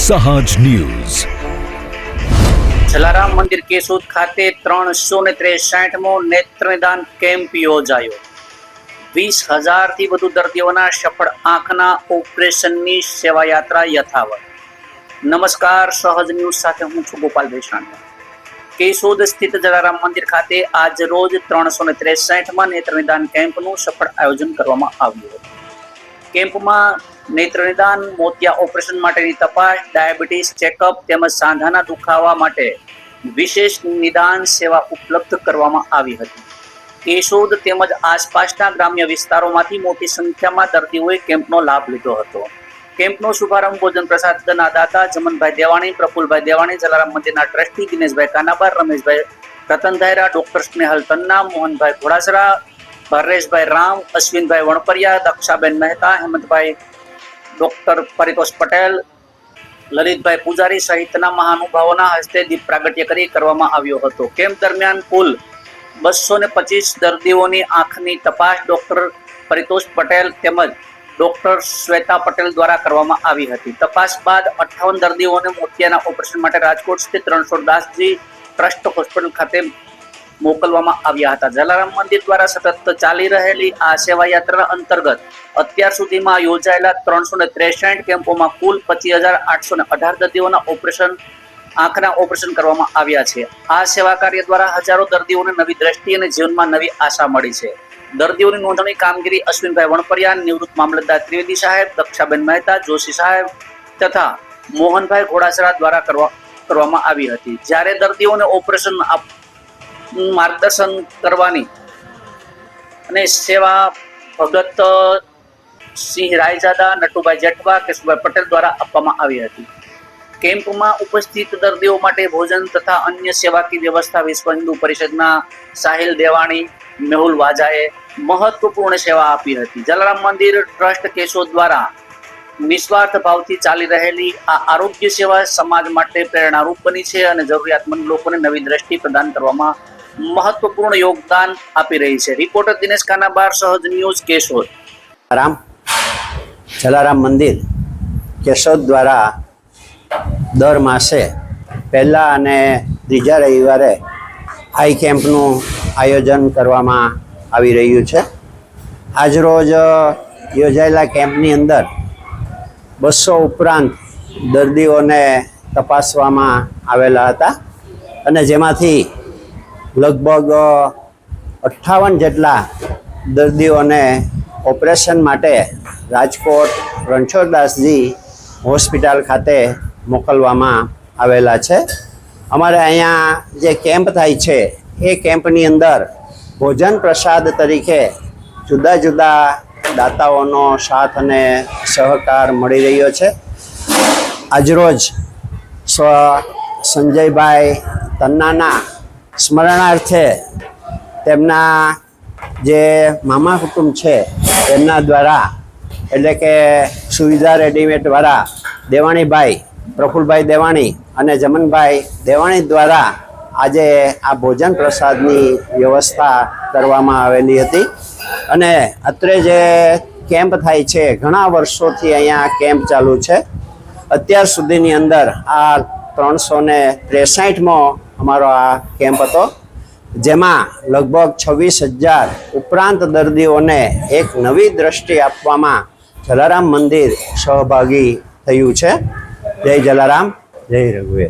સહાજ news. Jalaram મંદિર કેશોદ ખાતે 363મો નેત્રદાન camp યોજાયો। 20,000 થી વધુ દર્દીઓના સફળ આંખના ઓપરેશનની સેવાયાત્રા યથાવત। નમસ્કાર, સહજ ન્યૂઝ સાથે હું છું ગોપાલ બેસાણીયા। કેશોદ સ્થિત જલારામ મંદિર ખાતે આજ રોજ 363મા નેત્રદાન કેમ્પનું સફળ આયોજન કરવામાં આવ્યું હતું। કેમ્પમાં નેત્રદાન, મોતિયા ઓપરેશન માટેની તપાસ, ડાયાબિટીસ ચેકઅપ તેમજ સાંધાના દુખાવા માટે વિશેષ નિદાન સેવા ઉપલબ્ધ કરવામાં આવી હતી। કેશોદ તેમજ આસપાસના ગ્રામ્ય વિસ્તારોમાંથી મોટી સંખ્યામાં દર્દીઓએ કેમ્પનો લાભ લીધો હતો। કેમ્પનો શુભારંભ ભોજન પ્રસાદના દાતા જમનભાઈ દેવાણી, પ્રફુલભાઈ દેવાણી, જલારામ મંદિરના ટ્રસ્ટી દિનેશભાઈ કાનાબાર, રમેશભાઈ રતનધાયરા, ડોક્ટર સ્નેહલ તન્ના, મોહનભાઈ ઘોડાસરા, ભરેશભાઈ રામ, અશ્વિનભાઈ વણપરિયા, દક્ષાબેન મહેતા, હેમંતભાઈ, ડોક્ટર પરિતોષ પટેલ, લલિતભાઈ પૂજારી સહિતના મહાનુભાવોના હસ્તે દીપ પ્રાગટ્ય કરી કરવામાં આવ્યો હતો। કેમ્પ દરમિયાન કુલ 225 દર્દીઓની આંખની તપાસ ડોક્ટર પરિતોષ પટેલ તેમજ ડોક્ટર શ્વેતા પટેલ દ્વારા કરવામાં આવી હતી। તપાસ બાદ 58 દર્દીઓને મોતિયાના ઓપરેશન માટે રાજકોટ સ્થિત રણછોડ દાસજી ટ્રસ્ટ હોસ્પિટલ ખાતે મોકલવામાં આવ્યા હતા। જલારામ મંદિર દ્વારા સતત ચાલી રહેલી આ સેવાયાત્રા અંતર્ગત અત્યાર સુધીમાં યોજાયેલા 363 કેમ્પોમાં કુલ 25,818 દર્દીઓના આંખના ઓપરેશન કરવામાં આવ્યા છે। આ સેવા કાર્ય દ્વારા હજારો દર્દીઓને નવી દ્રષ્ટિ અને જીવનમાં નવી આશા મળી છે। દર્દીઓની નોંધણી કામગીરી અશ્વિનભાઈ વણપરિયા, નિવૃત્ત મામલતદાર ત્રિવેદી સાહેબ, દક્ષાબેન મહેતા, જોશી સાહેબ તથા મોહનભાઈ ઘોડાસરા દ્વારા કરવામાં આવી હતી। જ્યારે દર્દીઓને ઓપરેશન માર્ગદર્શન કરવાની અને સેવા ભગત સિંહ રાયજાદા, નટુભાઈ જેઠવા, કેશુભાઈ પટેલ દ્વારા આપવામાં આવી હતી। કેમ્પમાં ઉપસ્થિત દર્દીઓ માટે ભોજન તથા અન્ય સેવાકીય વ્યવસ્થા વિશ્વ હિન્દુ પરિષદના સાહિલ દેવાણી, મેહુલ વાજાએ મહત્વપૂર્ણ સેવા આપી હતી। જલારામ મંદિર ટ્રસ્ટ કેશોદ દ્વારા નિસ્વાર્થ ભાવથી ચાલી રહેલી આ આરોગ્ય સેવા સમાજ માટે પ્રેરણારૂપ બની છે અને જરૂરિયાતમંદ લોકોને નવી દ્રષ્ટિ પ્રદાન કરવામાં મહત્વપૂર્ણ યોગદાન આપી રહી છે। રિપોર્ટર દિનેશ કાનાબાર, સહજ ન્યૂઝ, કેશોદ। જલારામ મંદિર કેશોદ દ્વારા દર માસે પહેલા અને ત્રીજા રવિવારે આઈ કેમ્પનું આયોજન કરવામાં આવી રહ્યું છે। આજરોજ યોજાયેલા કેમ્પની અંદર 200 ઉપરાંત દર્દીઓને તપાસવામાં આવેલા હતા અને જેમાંથી લગભગ 58 જેટલા દર્દીઓને ઓપરેશન માટે રાજકોટ રણછોડદાસજી હોસ્પિટલ ખાતે મોકલવામાં આવેલા છે। અમારે અહીંયા જે કેમ્પ થાય છે એ કેમ્પની અંદર ભોજન પ્રસાદ તરીકે જુદા જુદા દાતાઓનો સાથ અને સહકાર મળી રહ્યો છે। આજરોજ સંજયભાઈ તન્નાના સ્મરણાર્થે તેમના જે મામા કુટુંબ છે એમના દ્વારા એટલે કે સુવિધા રેડીમેડ દ્વારા દેવાણીભાઈ, પ્રફુલભાઈ દેવાણી અને જમનભાઈ દેવાણી દ્વારા આજે આ ભોજન પ્રસાદની વ્યવસ્થા કરવામાં આવેલી હતી અને અત્રે જે કેમ્પ થાય છે ઘણા વર્ષોથી અહીંયા કેમ્પ ચાલુ છે। અત્યાર સુધીની અંદર આ 363મો અમારો આ કેમ્પ હતો, જેમાં લગભગ 26,000 ઉપરાંત દર્દીઓને એક નવી દ્રષ્ટિ આપવામાં જલારામ મંદિર સહભાગી થયું છે। જય જલારામ, જય રઘુવીર।